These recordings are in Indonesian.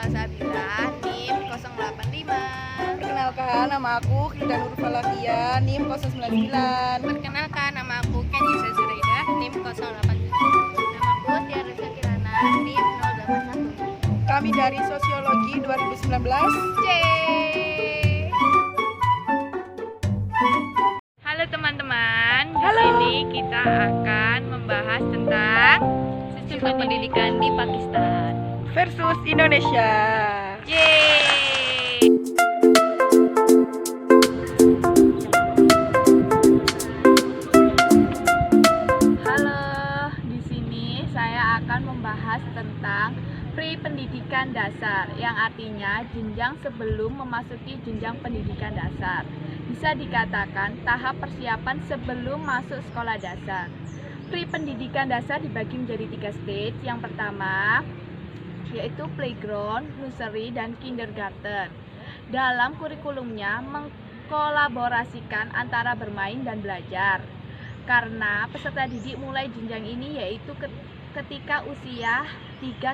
Salsabila, NIM 085. Perkenalkan, nama aku Hilda Nur Falakia, NIM 099. Perkenalkan, nama aku Kenisa Zuraida, NIM 087. Namaku Tiara Kirana, NIM 081. Kami dari Sosiologi 2019. Yeay! Halo teman-teman, di Halo. sini kita akan membahas tentang sistem pendidikan di Pakistan Versus Indonesia. Yeay! Halo, di sini saya akan membahas tentang pre-pendidikan dasar, yang artinya jenjang sebelum memasuki jenjang pendidikan dasar. Bisa dikatakan tahap persiapan sebelum masuk sekolah dasar. Pre-pendidikan dasar dibagi menjadi 3 stage. Yang pertama yaitu playground, nursery, dan kindergarten. Dalam kurikulumnya mengkolaborasikan antara bermain dan belajar. Karena peserta didik mulai jenjang ini yaitu ketika usia 3-5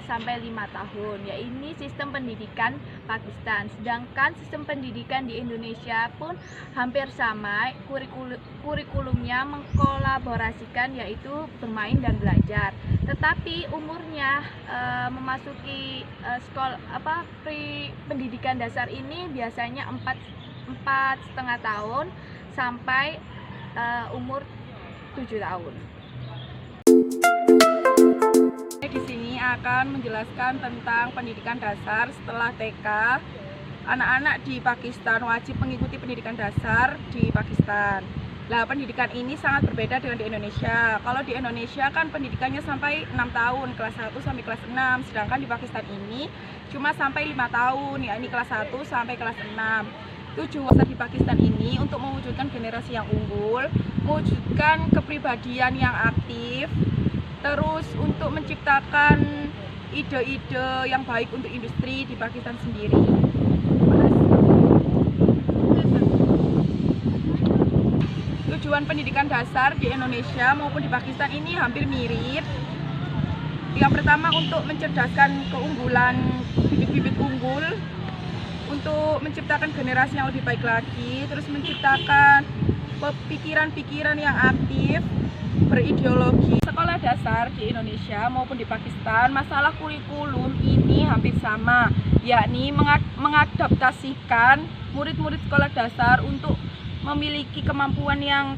tahun. Ya, ini sistem pendidikan Pakistan. Sedangkan sistem pendidikan di Indonesia pun hampir sama, kurikulumnya mengkolaborasikan yaitu bermain dan belajar. Tetapi umurnya memasuki pendidikan dasar ini biasanya 4,5 tahun sampai umur 7 tahun. Di sini akan menjelaskan tentang pendidikan dasar setelah TK. Anak-anak di Pakistan wajib mengikuti pendidikan dasar di Pakistan. Nah, pendidikan ini sangat berbeda dengan di Indonesia. Kalau di Indonesia kan pendidikannya sampai 6 tahun, kelas 1 sampai kelas 6. Sedangkan di Pakistan ini cuma sampai 5 tahun, yakni kelas 1 sampai kelas 6. Tujuan di Pakistan ini untuk mewujudkan generasi yang unggul, mewujudkan kepribadian yang aktif, terus untuk menciptakan ide-ide yang baik untuk industri di Pakistan sendiri. Tujuan pendidikan dasar di Indonesia maupun di Pakistan ini hampir mirip. Yang pertama untuk mencerdaskan keunggulan bibit-bibit unggul, untuk menciptakan generasi yang lebih baik lagi, terus menciptakan pikiran-pikiran yang aktif, berideologi. Sekolah dasar di Indonesia maupun di Pakistan, masalah kurikulum ini hampir sama, yakni mengadaptasikan murid-murid sekolah dasar untuk memiliki kemampuan yang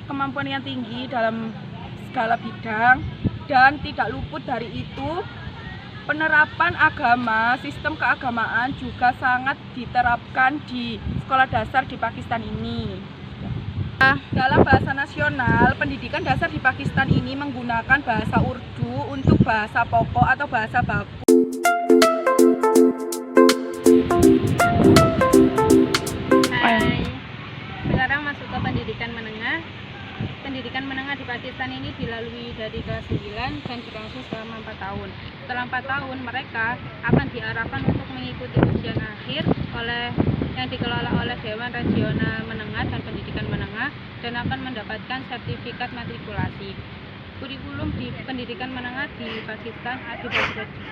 tinggi dalam segala bidang, dan tidak luput dari itu penerapan agama, sistem keagamaan juga sangat diterapkan di sekolah dasar di Pakistan ini. Dalam bahasa nasional, pendidikan dasar di Pakistan ini menggunakan bahasa Urdu untuk bahasa pokok atau bahasa baku. Hai, sekarang masuk ke pendidikan menengah. Pendidikan menengah di Pakistan ini dilalui dari kelas 9 dan berlangsung selama 4 tahun. Setelah 4 tahun, mereka akan diarahkan untuk mengikuti ujian akhir yang dikelola oleh Dewan Regional Menengah dan Pendidikan Menengah, dan akan mendapatkan sertifikat matrikulasi. Kurikulum di pendidikan menengah di Pakistan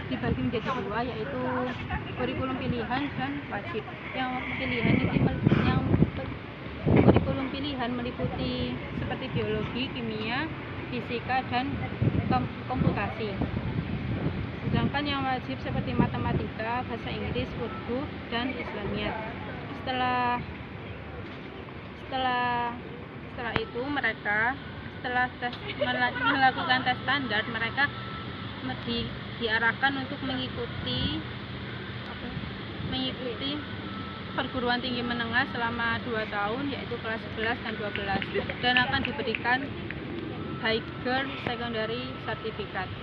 dibagi menjadi 2, yaitu kurikulum pilihan dan wajib. Kurikulum pilihan meliputi seperti biologi, kimia, fisika, dan komputasi. Sedangkan yang wajib seperti matematika, bahasa Inggris, Urdu, dan Islamiyat. Setelah itu mereka melakukan tes standar, mereka diarahkan untuk mengikuti perguruan tinggi menengah selama 2 tahun, yaitu kelas 11 dan 12, dan akan diberikan Higher Secondary Certificate.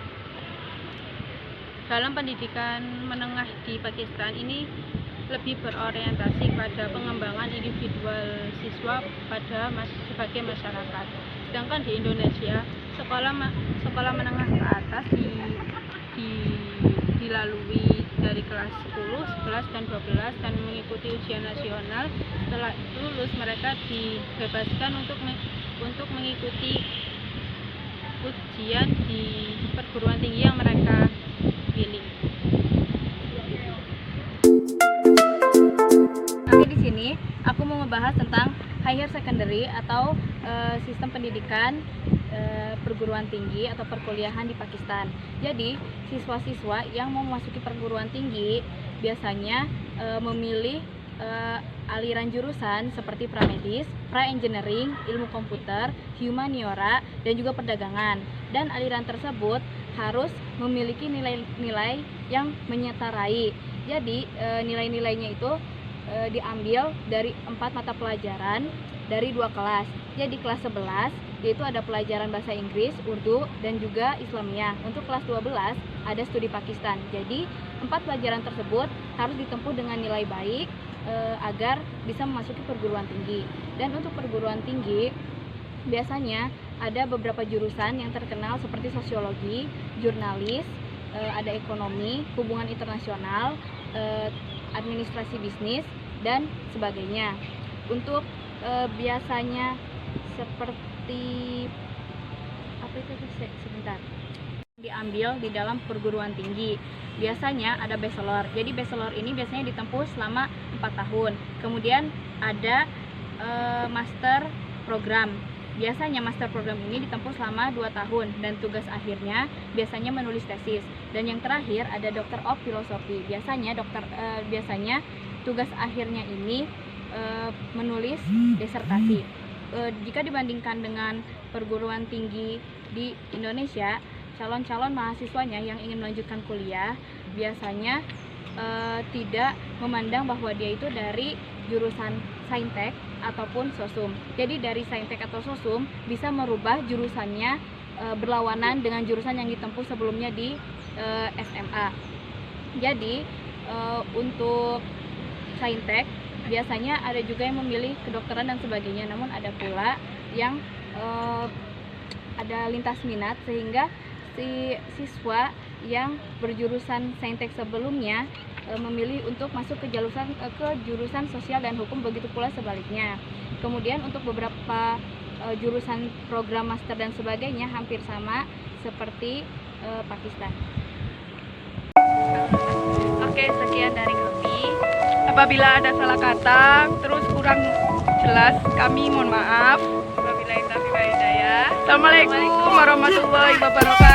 Dalam pendidikan menengah di Pakistan ini lebih berorientasi pada pengembangan individual siswa sebagai masyarakat. Sedangkan di Indonesia, sekolah menengah ke atas dilalui dari kelas 10, 11, dan 12 dan mengikuti ujian nasional. Setelah lulus, mereka dibebaskan untuk mengikuti ujian di perguruan tinggi yang mereka pilih. membahas tentang higher secondary atau sistem pendidikan perguruan tinggi atau perkuliahan di Pakistan. Jadi, siswa-siswa yang mau memasuki perguruan tinggi biasanya memilih aliran jurusan seperti pramedis, pra-engineering, ilmu komputer, humaniora, dan juga perdagangan. Dan aliran tersebut harus memiliki nilai-nilai yang menyetarai. Jadi, nilai-nilainya itu diambil dari 4 mata pelajaran dari 2 kelas. Jadi kelas 11 yaitu ada pelajaran bahasa Inggris, Urdu, dan juga Islamiyah. Untuk kelas 12 ada studi Pakistan. Jadi 4 pelajaran tersebut harus ditempuh dengan nilai baik agar bisa memasuki perguruan tinggi. Dan untuk perguruan tinggi biasanya ada beberapa jurusan yang terkenal seperti sosiologi, jurnalis, ada ekonomi, hubungan internasional, administrasi bisnis, dan sebagainya. Untuk biasanya seperti apa itu sebentar diambil di dalam perguruan tinggi. Biasanya ada bachelor. Jadi bachelor ini biasanya ditempuh selama 4 tahun. Kemudian ada master program. Biasanya master program ini ditempuh selama 2 tahun dan tugas akhirnya biasanya menulis tesis. Dan yang terakhir ada Doctor of Philosophy. Biasanya tugas akhirnya ini menulis disertasi. Jika dibandingkan dengan perguruan tinggi di Indonesia, calon-calon mahasiswanya yang ingin melanjutkan kuliah biasanya tidak memandang bahwa dia itu dari jurusan saintek ataupun sosum. Jadi dari saintek atau sosum bisa merubah jurusannya berlawanan dengan jurusan yang ditempuh sebelumnya di SMA. Jadi untuk saintek biasanya ada juga yang memilih kedokteran dan sebagainya, namun ada pula yang ada lintas minat sehingga si siswa yang berjurusan saintek sebelumnya memilih untuk masuk ke jurusan sosial dan hukum, begitu pula sebaliknya. Kemudian untuk beberapa jurusan program master dan sebagainya hampir sama seperti Pakistan. Oke, sekian dari kami. Apabila ada salah kata, terus kurang jelas, kami mohon maaf. Wabillahi taufiq wal hidayah. Assalamualaikum warahmatullahi wabarakatuh.